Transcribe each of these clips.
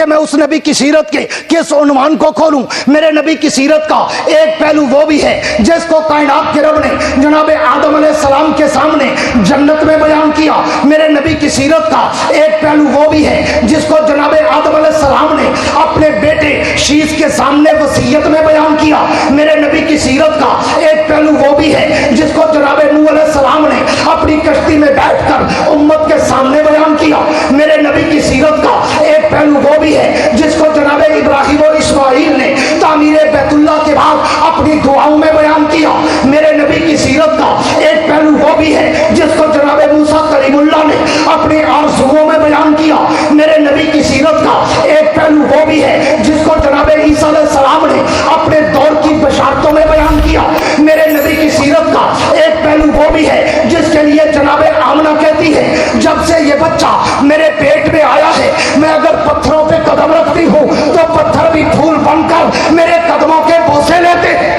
کہ میں اس نبی کی سیرت کے کس عنوان کو کھولوں؟ میرے نبی کی سیرت کا ایک پہلو وہ بھی ہے جس کو کائنات کے رب نے جناب آدم علیہ السلام کے سامنے جنت میں بیان کیا۔ میرے نبی کی سیرت کا ایک پہلو وہ بھی ہے جس کو جناب آدم علیہ السلام نے اپنے بیٹے شیش کے سامنے وصیت میں بیان کیا۔ میرے نبی کی سیرت کا ایک پہلو وہ بھی ہے جس کو جناب نوح علیہ السلام نے اپنی کشتی میں بیٹھ کر امت کے سامنے بیان کیا۔ میرے نبی کی سیرت کا ایک پہلو وہ بھی ہے جس کو جناب ابراہیم و اسماعیل نے تعمیر بیت اللہ کے بعد اپنی دعاؤں میں بیان کیا۔ میرے نبی کی سیرت کا ایک پہلو وہ بھی ہے جس کو جناب موسیٰ کلیم اللہ نے اپنی آرزوؤں میں بیان کیا۔ میرے نبی کی سیرت کا ایک پہلو وہ بھی ہے جس کو جناب عیسیٰ علیہ السلام نے اپنے دور کی بشارتوں میں بیان کیا۔ میرے نبی کی سیرت کا ایک پہلو وہ بھی ہے جس کے لیے جناب آمنہ کہتی ہے جب سے یہ بچہ میرے پیٹ میں آیا ہے میں اگر پتھروں پہ قدم رکھتی ہوں تو پتھر بھی پھول بن کر میرے قدموں کے بوسے لیتے ہیں۔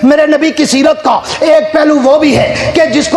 میرے نبی کی سیرت کا ایک پہلو وہ بھی ہے کہ جس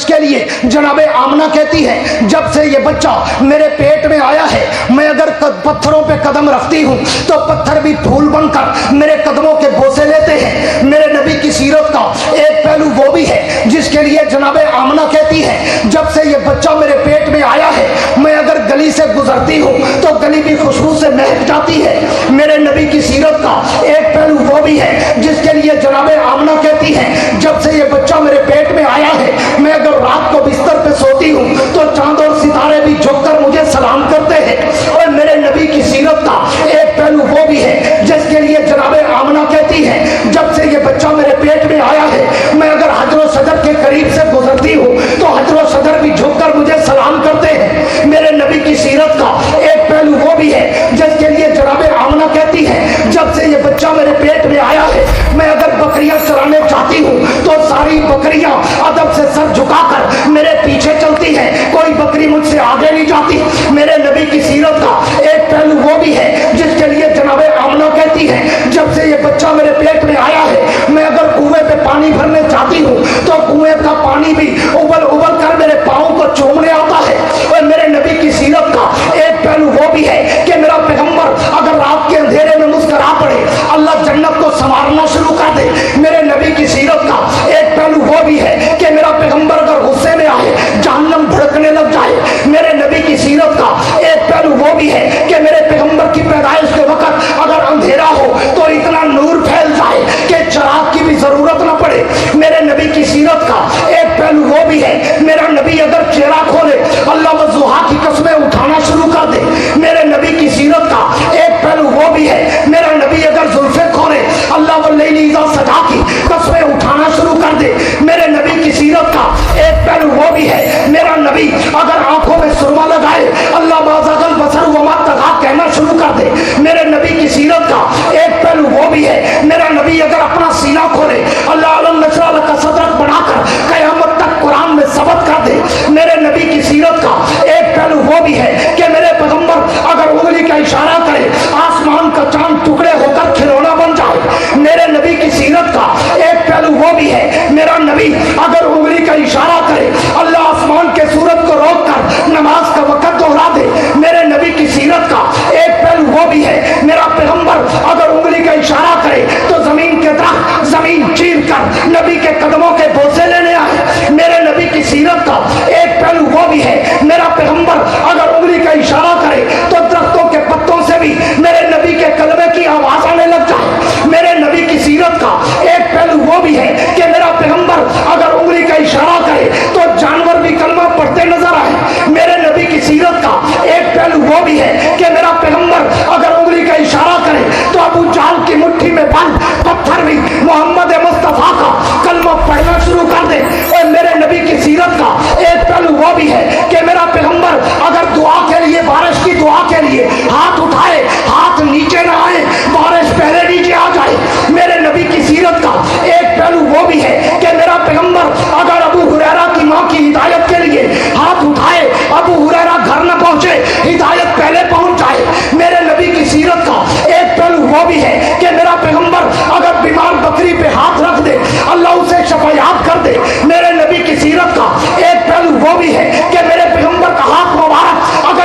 کے لیے جناب آمنہ کہتی ہے جب سے یہ بچہ میرے پیٹ میں آیا ہے میں اگر پتھروں پہ قدم رکھتی ہوں تو پتھر بھی پھول بن کر میرے قدموں کے بوسے لیتے ہیں۔ میرے نبی کی سیرت کا ایک پہلو وہ بھی ہے جس کے لیے جناب آمنہ کہتی ہے جب سے یہ بچہ میرے پیٹ میں آیا ہے میں اگر گلی سے گزرتی ہوں تو گلی بھی خوشبو سے مہک جاتی ہے۔ میرے نبی کی سیرت کا ایک پہلو وہ بھی ہے جس کے لیے جناب آمنہ کہتی ہے جب سے یہ بچہ میرے پیٹ میں آیا ہے میں اگر رات کو بستر پہ سوتی ہوں تو چاند اور ستارے بھی جھک کر مجھے سلام کرتے ہیں۔ اور میرے نبی کی سیرت کا ایک پہلو وہ بھی ہے جس کے لیے جناب آمنہ کہتی ہے جب سے یہ بچہ میرے پیٹ میں آیا ہے میں اگر حجر و شجر کے قریب سے گزرتی ہوں تو حجر و شجر بھی جھک کر مجھے سلام کرتے ہیں۔ میرے نبی کی سیرت کا ایک پہلو وہ بھی ہے جس کے لیے جناب آمنہ کہتی ہے جب سے یہ بچہ میرے پیٹ میں آیا ہے میں اگر بکریاں چرانے جاتی ہوں تو ساری بکریاں ادب سے سر جھکا کر میرے پیچھے چلتی ہیں، کوئی بکری مجھ سے آگے نہیں جاتی۔ میرے نبی کی سیرت کا ایک پہلو وہ بھی ہے جس کے لیے جناب آمنہ کہتی ہے جب سے یہ بچہ میرے پیٹ میں آیا ہے میں اگر کنویں پہ پانی بھرنے جاتی ہوں تو کنویں کا پانی بھی ابل ابل کر میرے پاؤں کو چومنے آتا ہے۔ اور میرے نبی کی سیرت کا ایک پہلو وہ بھی ہے کہ میرا پیغمبر اگر رات کے اندھیرے میں مسکرا پڑے اللہ جنت کو سنوارنا شروع کر دے۔ میرے نبی کی سیرت کا ایک پہلو وہ بھی ہے کہ میرا پیغمبر اگر غصے میں آئے جہنم بھڑکنے لگ جائے۔ میرے نبی کی سیرت کا ایک پہلو وہ بھی ہے کہ میرے پیغمبر کی پیدائش کے وقت اگر اندھیرا ہو تو اتنا نور پھیل جائے کہ چراغ کی بھی ضرورت نہ پڑے۔ میرے نبی کی سیرت کا ایک پہلو وہ بھی ہے میرا نبی اگر چہرہ کھولے اللہ والضحیٰ کی قسمیں اٹھانا شروع کر دے۔ میرے نبی کی سیرت کا ایک پہلو وہ بھی ہے میرا نبی اگر زلفیں کھولے اللہ واللیل اذا سجا کی قسمیں اٹھانا شروع کر دے۔ میرے نبی کی سیرت کا ایک پہلو وہ بھی ہے میرا نبی اگر آنکھوں میں سرما لگائے اللہ ما زاغ البصر وما طغیٰ کہنا شروع کر دے۔ میرے نبی کی سیرت کا ایک پہلو وہ بھی ہے میرا نبی اگر اپنا سینہ کھولے اللہ علم نشرح لک صدرک بنا کر قیامت تک قرآن میں ثبت کر دے۔ میرے نبی کی سیرت کا ایک پہلو وہ بھی ہے کہ میرے پیغمبر اگر انگلی کا اشارہ کرے آسمان کا چاند ٹکڑے ہو کر کھلونا بن جائے۔ میرے نبی کی سیرت کا ایک پہلو وہ بھی ہے میرا نبی اگر انگلی کا اشارہ کرے اللہ آسمان کے سورج کو روک کر نماز کا وقت دوہرا دے۔ میرے نبی کی سیرت کا ایک پہلو وہ بھی ہے میرا پیغمبر اگر انگلی کا اشارہ کرے تو زمین کے درخت زمین چیر کر نبی کے قدموں کے بوسے لینے آئے۔ میرے نبی کی سیرت کا ایک پہلو وہ بھی ہے میرا پیغمبر اگر انگلی کا اشارہ کرے تو درختوں کے پتوں سے بھی میرے نبی کے کلمے کی آواز آنے لگ جائے۔ میرے نبی کی سیرت کا ایک پہلو وہ بھی ہے کہ میرا پیغمبر اگر انگلی کا اشارہ کرے تو جانور بھی کلمہ پڑھتے نظر آئے۔ میرے نبی کی سیرت کا ایک پہلو وہ بھی ہے کہ میرا پیغمبر اگر انگلی کا اشارہ کرے تو ابو جہل کی مٹھی میں بند پتھر بھی محمد مصطفیٰ کا کلمہ پڑھنا شروع کر دے۔ اور میرے نبی کی سیرت کا ایک پہلو وہ بھی ہے کہ میرا پیغمبر اگر دعا کے لیے بارش کی دعا کے لیے ہاتھ اٹھائے ہاتھ نیچے نہ آئے بارش پہلے نیچے آ جائے۔ میرے نبی کی سیرت کا ایک پہلو وہ بھی ہے کہ میرا پیغمبر اگر ابو ہریرہ کی ماں کی ہدایت کے لیے ہاتھ اٹھائے ابو ہریرہ گھر نہ پہنچے ہدایت پہلے پہنچ جائے۔ میرے نبی کی سیرت کا ایک پہلو وہ بھی ہے کہ میرا پیغمبر اگر بیمار بکری پہ ہاتھ رکھ دے اللہ اسے شفایاب کر دے۔ میرے نبی کی سیرت کا ایک پہلو وہ بھی ہے کہ میرے پیغمبر کا ہاتھ مبارک اگر